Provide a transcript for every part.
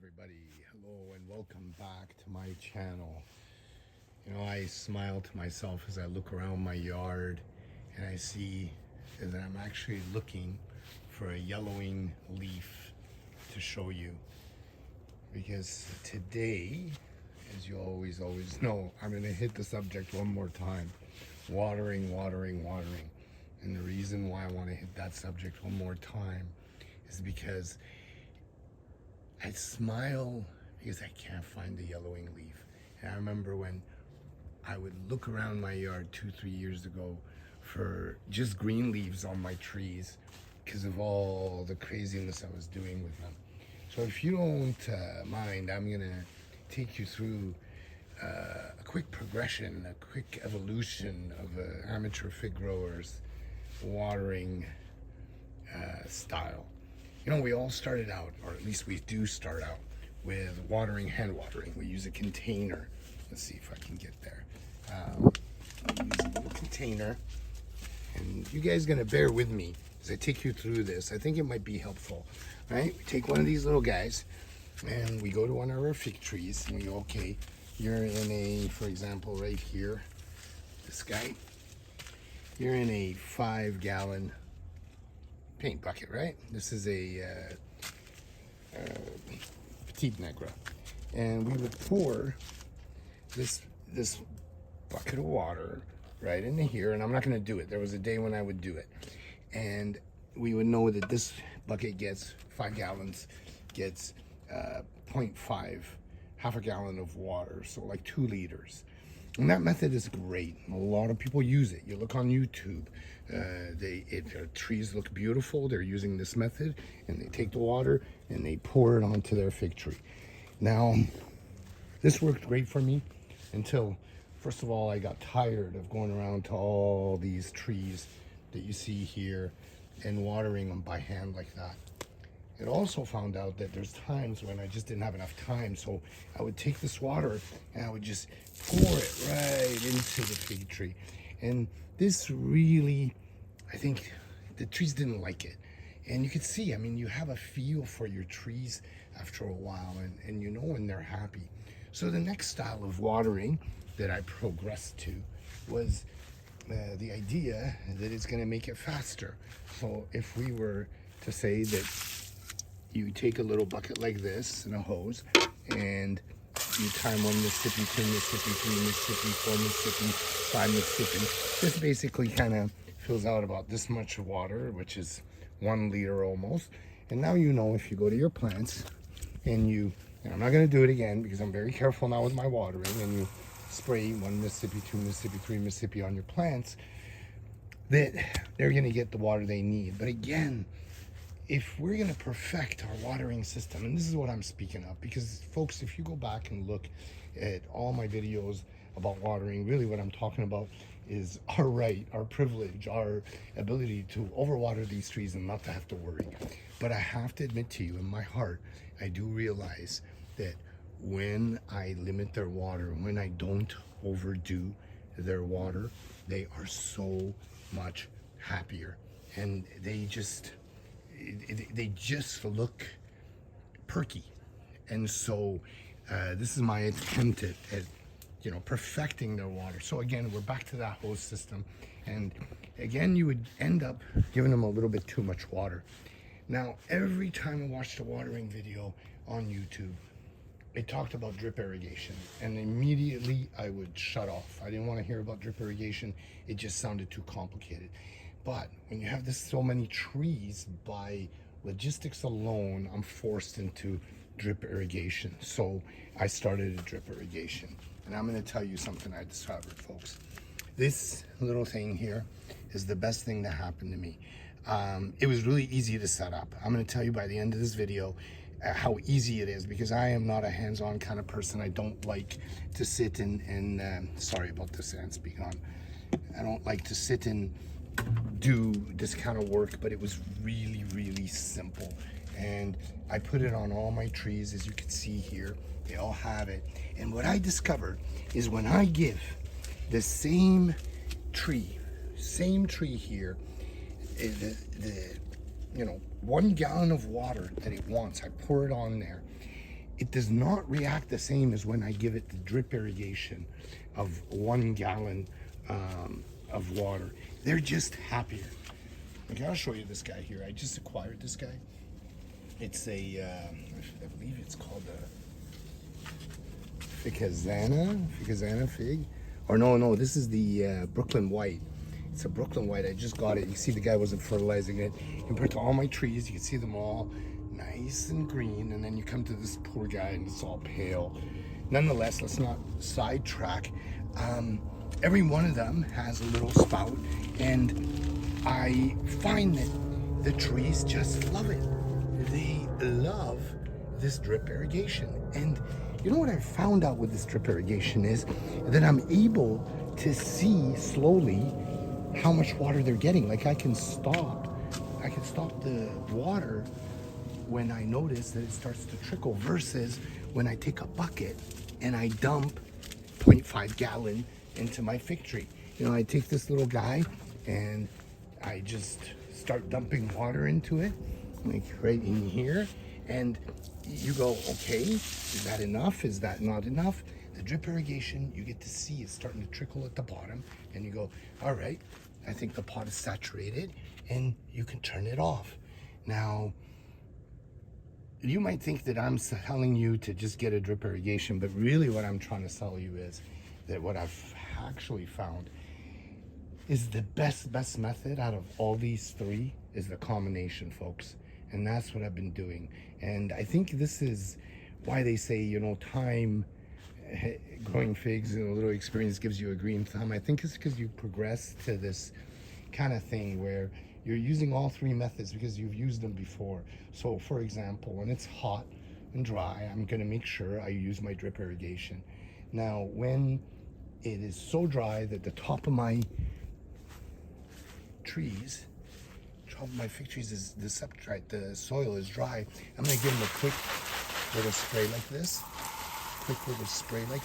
everybody. Hello and welcome back to my channel. I smile to myself as I look around my yard and I see that I'm actually looking for a yellowing leaf to show you. Because today, as you always know, I'm going to hit the subject one more time. Watering. And the reason why I want to hit that subject one more time is because I smile because I can't find the yellowing leaf. And I remember when I would look around my yard 2-3 years ago for just green leaves on my trees because of all the craziness I was doing with them. So if you don't mind, I'm gonna take you through a quick progression, a quick evolution of amateur fig growers watering style. We all started out, or at least we do start out, with hand watering. We use a container. Let's see if I can get there. I'll use a little container, and you guys gonna bear with me as I take you through this. I think it might be helpful, right? We take one of these little guys, and we go to one of our fig trees, and we go, okay, you're in a, for example, right here, this guy, you're in a 5-gallon paint bucket, right? This is a petite negra, and we would pour this bucket of water right into here, and I'm not going to do it. There was a day when I would do it, and we would know that this bucket gets 5 gallons, gets 0.5, half a gallon of water, so like 2 liters. And that method is great. A lot of people use it. You look on YouTube, their trees look beautiful. They're using this method, and they take the water and they pour it onto their fig tree. Now, this worked great for me until, first of all, I got tired of going around to all these trees that you see here and watering them by hand like that. It also found out that there's times when I just didn't have enough time, so I would take this water and I would just pour it right into the fig tree. And this really, I think the trees didn't like it. And you could see, I mean, you have a feel for your trees after a while, and you know when they're happy. So the next style of watering that I progressed to was the idea that it's going to make it faster. So if we were to say that you take a little bucket like this and a hose, and you time 1 Mississippi, 2 Mississippi, 3 Mississippi, 4 Mississippi, 5 Mississippi. This basically kind of fills out about this much water, which is 1 liter almost. And now you know, if you go to your plants and I'm not going to do it again because I'm very careful now with my watering, and you spray 1 Mississippi, 2 Mississippi, 3 Mississippi on your plants, that they're going to get the water they need. But again, if we're going to perfect our watering system, and this is what I'm speaking of, because folks, if you go back and look at all my videos about watering, really what I'm talking about is our right, our privilege, our ability to overwater these trees and not to have to worry. But I have to admit to you, in my heart, I do realize that when I limit their water, when I don't overdo their water, they are so much happier, and they just look perky. And so this is my attempt at perfecting their water. So again, we're back to that hose system, and again, you would end up giving them a little bit too much water. Now, every time I watched a watering video on YouTube, it talked about drip irrigation, and immediately I would shut off. I didn't want to hear about drip irrigation. It just sounded too complicated. But when you have so many trees, by logistics alone, I'm forced into drip irrigation. So I started a drip irrigation. And I'm going to tell you something I discovered, folks. This little thing here is the best thing that happened to me. It was really easy to set up. I'm going to tell you by the end of this video how easy it is, because I am not a hands-on kind of person. I don't like to sit and sorry about this, I'm speaking on. I don't like to sit and do this kind of work, but it was really, really simple. And I put it on all my trees, as you can see here. They all have it. And what I discovered is when I give the same tree here, the 1 gallon of water that it wants, I pour it on there, it does not react the same as when I give it the drip irrigation of 1 gallon of water. They're just happier. Okay, I'll show you this guy here. I just acquired this guy. It's a, I believe it's called a Ficazana fig. Or no, this is the Brooklyn White. It's a Brooklyn White. I just got it. You see the guy wasn't fertilizing it. Compared to all my trees, you can see them all nice and green. And then you come to this poor guy and it's all pale. Nonetheless, let's not sidetrack. Every one of them has a little spout. And I find that the trees just love it. They love this drip irrigation. And you know what I found out with this drip irrigation is that I'm able to see slowly how much water they're getting. Like I can stop the water when I notice that it starts to trickle, versus when I take a bucket and I dump 0.5 gallon into my fig tree. You know, I take this little guy and I just start dumping water into it, like right in here, and you go, okay, is that enough? Is that not enough? The drip irrigation, you get to see it's starting to trickle at the bottom, and you go, all right, I think the pot is saturated, and you can turn it off. Now, you might think that I'm telling you to just get a drip irrigation, but really what I'm trying to tell you is that what I've actually found is the best method out of all these three is the combination, folks. And that's what I've been doing. And I think this is why they say, you know, time growing figs and a little experience gives you a green thumb. I think it's because you progress to this kind of thing where you're using all three methods because you've used them before. So for example, when it's hot and dry, I'm gonna make sure I use my drip irrigation. Now, when it is so dry that the top of my trees, top of my fig trees is septite, the soil is dry, I'm gonna give them a quick little spray like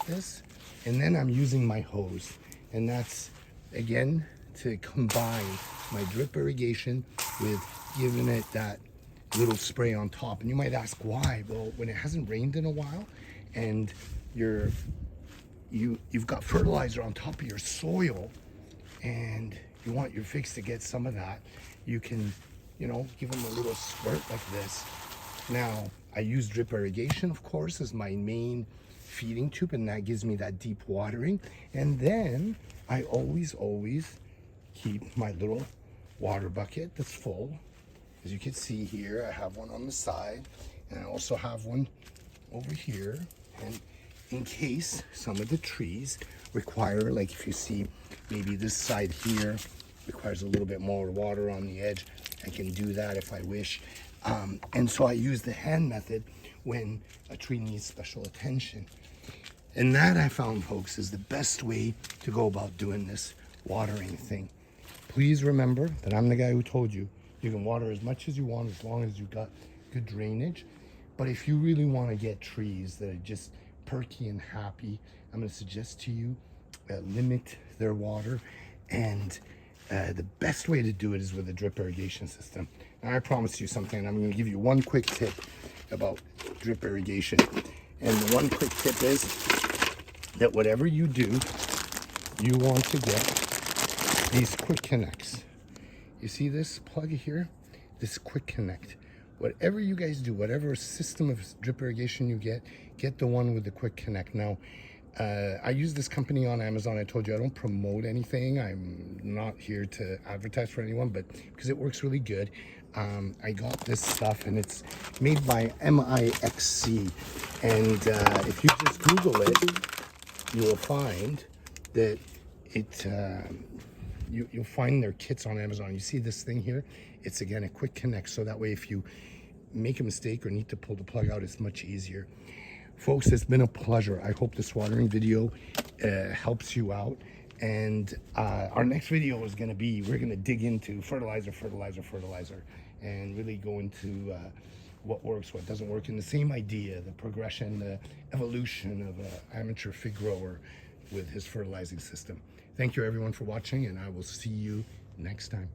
this, and then I'm using my hose. And that's, again, to combine my drip irrigation with giving it that little spray on top. And you might ask why? Well, when it hasn't rained in a while and you've got fertilizer on top of your soil and you want your figs to get some of that, you can, you know, give them a little squirt like this. Now, I use drip irrigation, of course, as my main feeding tube, and that gives me that deep watering. And then I always keep my little water bucket that's full. As you can see here, I have one on the side, and I also have one over here. And in case some of the trees require, like if you see maybe this side here requires a little bit more water on the edge, I can do that if I wish. And so I use the hand method when a tree needs special attention. And that, I found, folks, is the best way to go about doing this watering thing. Please remember that I'm the guy who told you you can water as much as you want as long as you've got good drainage. But if you really want to get trees that are just perky and happy, I'm going to suggest to you limit their water. And the best way to do it is with a drip irrigation system. Now, I promise you something. I'm going to give you one quick tip about drip irrigation. And the one quick tip is that whatever you do, you want to get these quick connects. You see this plug here? This quick connect. Whatever you guys do, whatever system of drip irrigation you get the one with the quick connect. Now, I use this company on Amazon. I told you I don't promote anything. I'm not here to advertise for anyone, but because it works really good. I got this stuff, and it's made by MIXC. And if you just Google it, you will find that you'll find their kits on Amazon. You see this thing here? It's, again, a quick connect. So that way, if you make a mistake or need to pull the plug out, it's much easier. Folks, it's been a pleasure. I hope this watering video helps you out. And our next video is going to be, we're going to dig into fertilizer, and really go into what works, what doesn't work, and the same idea, the progression, the evolution of an amateur fig grower with his fertilizing system. Thank you, everyone, for watching, and I will see you next time.